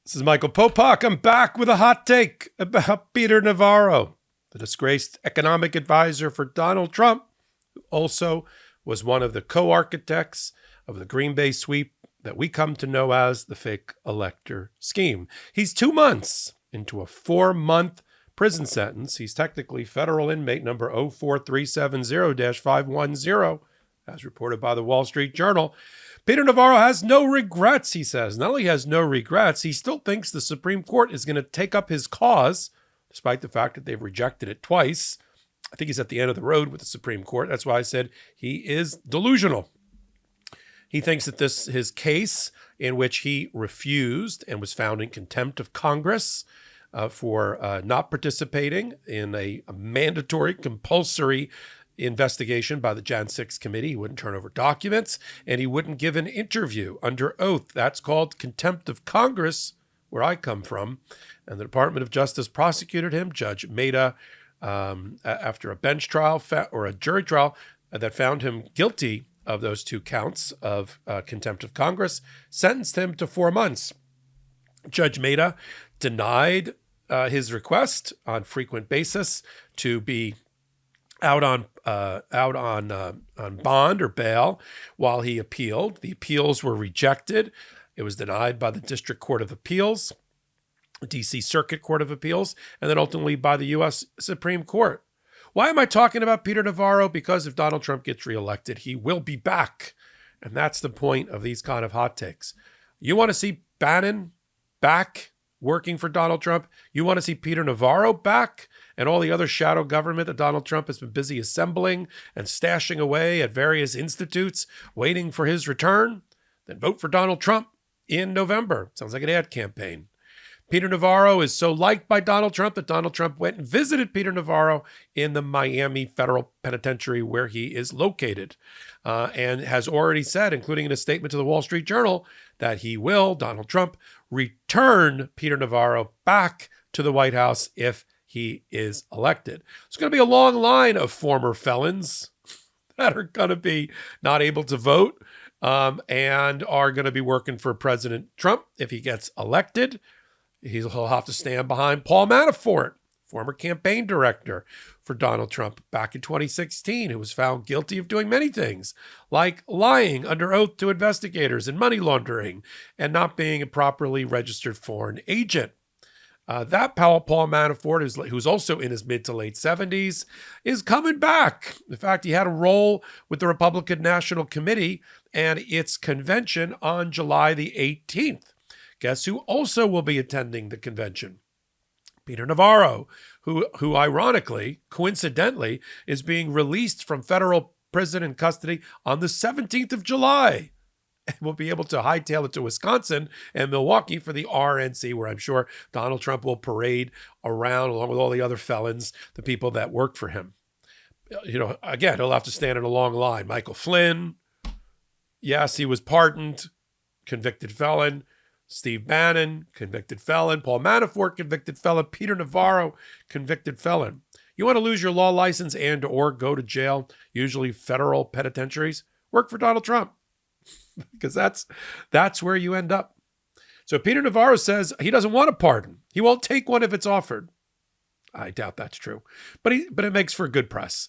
This is Michael Popok. I'm back with a hot take about Peter Navarro, the disgraced economic advisor for Donald Trump, who also was one of the co-architects of the Green Bay sweep that we come to know as the fake elector scheme. He's 2 months into a 4-month prison sentence. He's technically federal inmate number 04370-510, as reported by the Wall Street Journal. Peter Navarro has no regrets, he says. Not only has no regrets, he still thinks the Supreme Court is going to take up his cause, despite the fact that they've rejected it twice. I think he's at the end of the road with the Supreme Court. That's why I said he is delusional. He thinks that his case, in which he refused and was found in contempt of Congress for not participating in a mandatory, compulsory investigation by the Jan 6 committee. He wouldn't turn over documents, and he wouldn't give an interview under oath. That's called contempt of Congress, where I come from. And the Department of Justice prosecuted him. Judge Maida, after a bench trial or a jury trial that found him guilty of those 2 counts of contempt of Congress, sentenced him to 4 months. Judge Maida denied his request on frequent basis to be out on bond or bail while he appealed. The appeals were rejected. It was denied by the District Court of Appeals, D.C. Circuit Court of Appeals, and then ultimately by the U.S. Supreme Court. Why am I talking about Peter Navarro? Because if Donald Trump gets reelected, he will be back. And that's the point of these kind of hot takes. You want to see Bannon back working for Donald Trump? You want to see Peter Navarro back and all the other shadow government that Donald Trump has been busy assembling and stashing away at various institutes waiting for his return? Then vote for Donald Trump in November. Sounds like an ad campaign. Peter Navarro is so liked by Donald Trump that Donald Trump went and visited Peter Navarro in the Miami Federal Penitentiary where he is located, and has already said, including in a statement to the Wall Street Journal, that he will, Donald Trump, return Peter Navarro back to the White House if he is elected. It's going to be a long line of former felons that are going to be not able to vote and are going to be working for President Trump if he gets elected. He'll have to stand behind Paul Manafort, former campaign director for Donald Trump back in 2016, who was found guilty of doing many things, like lying under oath to investigators and money laundering and not being a properly registered foreign agent. That Paul Manafort, who's also in his mid to late 70s, is coming back. In fact, he had a role with the Republican National Committee and its convention on July the 18th. Guess who also will be attending the convention? Peter Navarro, who ironically, coincidentally, is being released from federal prison in custody on the 17th of July. And will be able to hightail it to Wisconsin and Milwaukee for the RNC, where I'm sure Donald Trump will parade around along with all the other felons, the people that worked for him. You know, again, he'll have to stand in a long line. Michael Flynn, yes, he was pardoned, convicted felon. Steve Bannon, convicted felon. Paul Manafort, convicted felon. Peter Navarro, convicted felon. You want to lose your law license and or go to jail, usually federal penitentiaries? Work for Donald Trump, because that's where you end up. So Peter Navarro says he doesn't want a pardon. He won't take one if it's offered. I doubt that's true, but it makes for good press.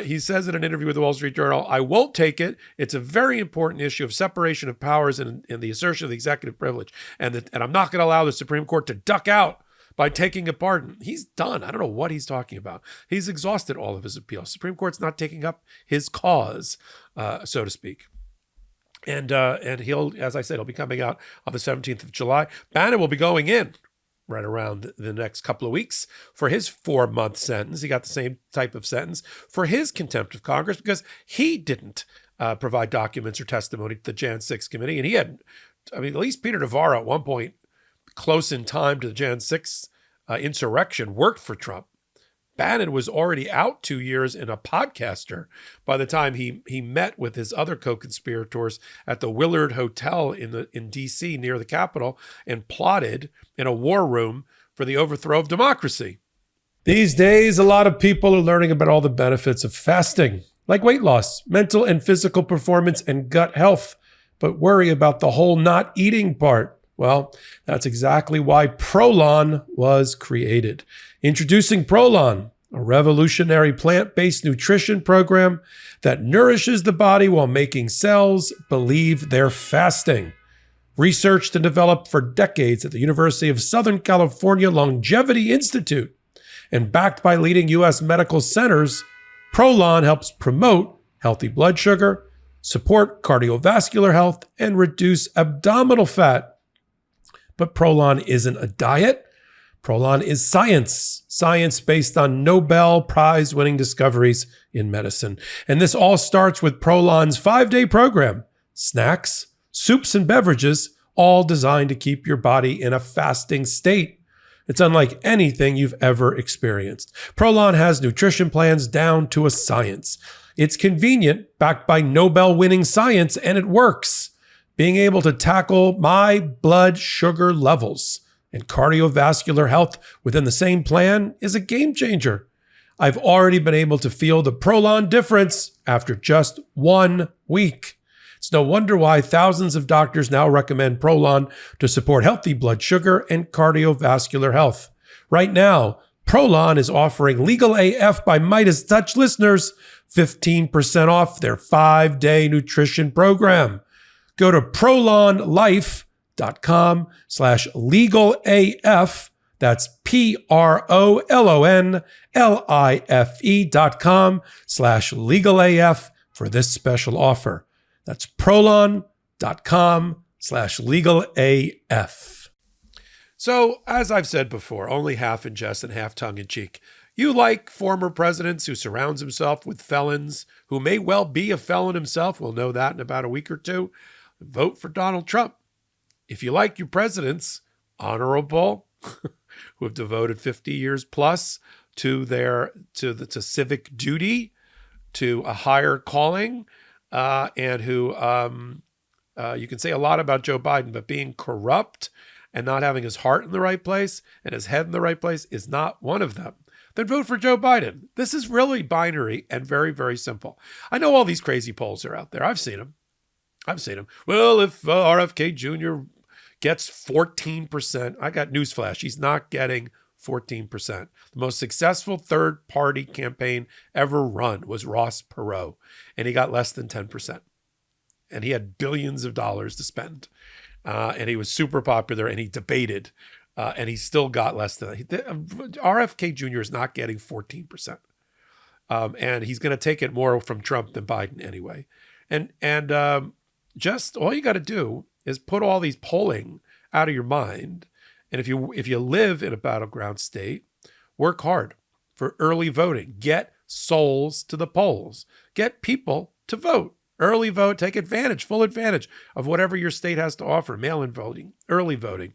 He says in an interview with the Wall Street Journal, "I won't take it. It's a very important issue of separation of powers and the assertion of the executive privilege. And I'm not going to allow the Supreme Court to duck out by taking a pardon." He's done. I don't know what he's talking about. He's exhausted all of his appeals. Supreme Court's not taking up his cause, so to speak. And he'll, as I said, he'll be coming out on the 17th of July. Bannon will be going in right around the next couple of weeks for his 4-month sentence. He got the same type of sentence for his contempt of Congress because he didn't provide documents or testimony to the Jan 6 committee. And he had, at least Peter Navarro at one point, close in time to the Jan 6 insurrection, worked for Trump. Bannon was already out 2 years and a podcaster by the time he met with his other co-conspirators at the Willard Hotel in D.C. near the Capitol and plotted in a war room for the overthrow of democracy. These days, a lot of people are learning about all the benefits of fasting, like weight loss, mental and physical performance, and gut health, but worry about the whole not eating part. Well, that's exactly why Prolon was created. Introducing Prolon, a revolutionary plant-based nutrition program that nourishes the body while making cells believe they're fasting. Researched and developed for decades at the University of Southern California Longevity Institute and backed by leading U.S. medical centers, Prolon helps promote healthy blood sugar, support cardiovascular health, and reduce abdominal fat. But Prolon isn't a diet. Prolon is science. Science based on Nobel Prize-winning discoveries in medicine. And this all starts with Prolon's 5-day program. Snacks, soups, and beverages, all designed to keep your body in a fasting state. It's unlike anything you've ever experienced. Prolon has nutrition plans down to a science. It's convenient, backed by Nobel-winning science, and it works. Being able to tackle my blood sugar levels and cardiovascular health within the same plan is a game changer. I've already been able to feel the Prolon difference after just 1 week. It's no wonder why thousands of doctors now recommend Prolon to support healthy blood sugar and cardiovascular health. Right now, Prolon is offering Legal AF by MeidasTouch listeners 15% off their 5-day nutrition program. Go to prolonlife.com/legalaf. That's prolonlife.com/legalaf for this special offer. That's prolon.com/legalaf. So, as I've said before, only half in jest and half tongue in cheek. You like former presidents who surrounds himself with felons who may well be a felon himself. We'll know that in about a week or two. Vote for Donald Trump. If you like your presidents, honorable, who have devoted 50 years plus to civic duty, to a higher calling, and who you can say a lot about Joe Biden, but being corrupt and not having his heart in the right place and his head in the right place is not one of them, then vote for Joe Biden. This is really binary and very, very simple. I know all these crazy polls are out there. I've seen them. Well, if RFK Jr. gets 14%, I got newsflash. He's not getting 14%. The most successful third-party campaign ever run was Ross Perot, and he got less than 10%. And he had billions of dollars to spend. And he was super popular, and he debated, and he still got less than that. RFK Jr. is not getting 14%. And he's going to take it more from Trump than Biden anyway. And just all you got to do is put all these polling out of your mind. And if you live in a battleground state, work hard for early voting. Get souls to the polls. Get people to vote. Early vote, take advantage, full advantage of whatever your state has to offer. Mail-in voting, early voting,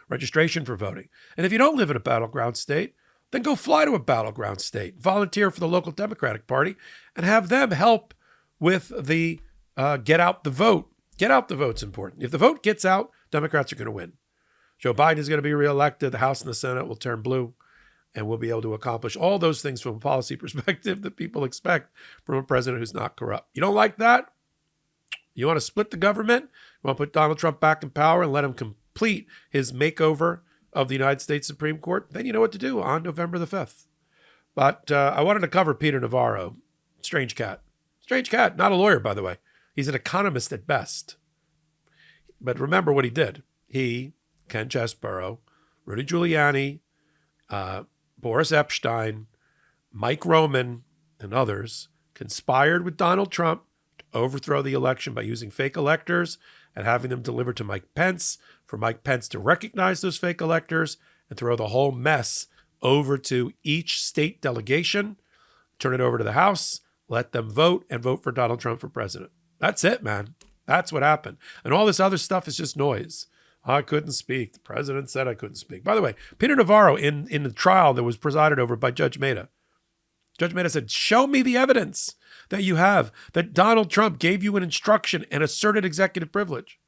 registration for voting. And if you don't live in a battleground state, then go fly to a battleground state. Volunteer for the local Democratic Party and have them help with the get out the vote. Get out the vote's important. If the vote gets out, Democrats are going to win. Joe Biden is going to be reelected. The House and the Senate will turn blue, and we'll be able to accomplish all those things from a policy perspective that people expect from a president who's not corrupt. You don't like that? You want to split the government? You want to put Donald Trump back in power and let him complete his makeover of the United States Supreme Court? Then you know what to do on November the 5th. But I wanted to cover Peter Navarro. Strange cat. Strange cat. Not a lawyer, by the way. He's an economist at best. But remember what he did. He, Ken Chesborough, Rudy Giuliani, Boris Epstein, Mike Roman, and others conspired with Donald Trump to overthrow the election by using fake electors and having them delivered to Mike Pence, for Mike Pence to recognize those fake electors and throw the whole mess over to each state delegation, turn it over to the House, let them vote, and vote for Donald Trump for president. That's it, man. That's what happened. And all this other stuff is just noise. I couldn't speak. The president said I couldn't speak. By the way, Peter Navarro, in the trial that was presided over by Judge Maida, Judge Maida said, show me the evidence that you have that Donald Trump gave you an instruction and asserted executive privilege.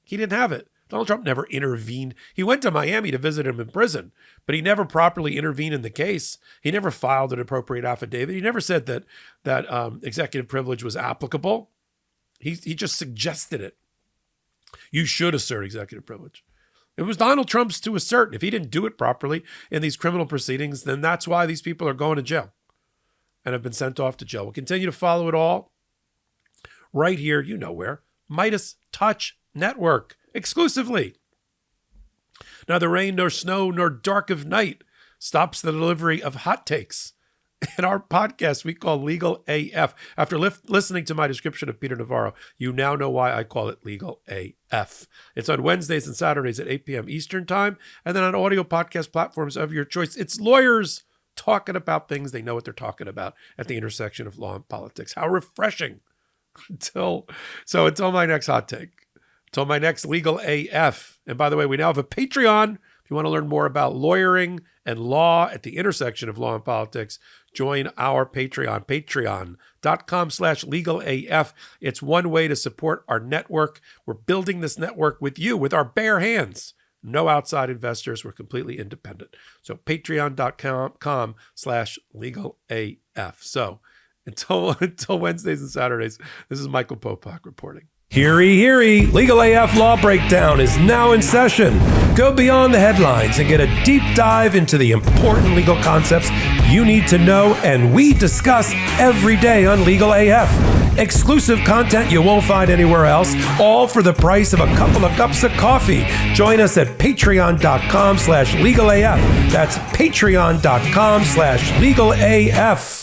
He didn't have it. Donald Trump never intervened. He went to Miami to visit him in prison, but he never properly intervened in the case. He never filed an appropriate affidavit. He never said that executive privilege was applicable. He just suggested it. You should assert executive privilege. It was Donald Trump's to assert. If he didn't do it properly in these criminal proceedings, then that's why these people are going to jail and have been sent off to jail. We'll continue to follow it all right here, you know where, MeidasTouch Network, exclusively. Neither rain nor snow nor dark of night stops the delivery of hot takes. In our podcast, we call Legal AF. After listening to my description of Peter Navarro, you now know why I call it Legal AF. It's on Wednesdays and Saturdays at 8 p.m. Eastern Time, and then on audio podcast platforms of your choice. It's lawyers talking about things they know what they're talking about at the intersection of law and politics. How refreshing. Until my next hot take. Until my next Legal AF. And by the way, we now have a Patreon. If you want to learn more about lawyering and law at the intersection of law and politics, join our Patreon, patreon.com/legalaf. It's one way to support our network. We're building this network with you, with our bare hands. No outside investors. We're completely independent. So patreon.com/legalaf. So until Wednesdays and Saturdays, this is Michael Popok reporting. Heary, Legal AF Law Breakdown is now in session. Go beyond the headlines and get a deep dive into the important legal concepts you need to know and we discuss every day on Legal AF. Exclusive content you won't find anywhere else, all for the price of a couple of cups of coffee. Join us at patreon.com/legalaf. That's patreon.com/legalaf.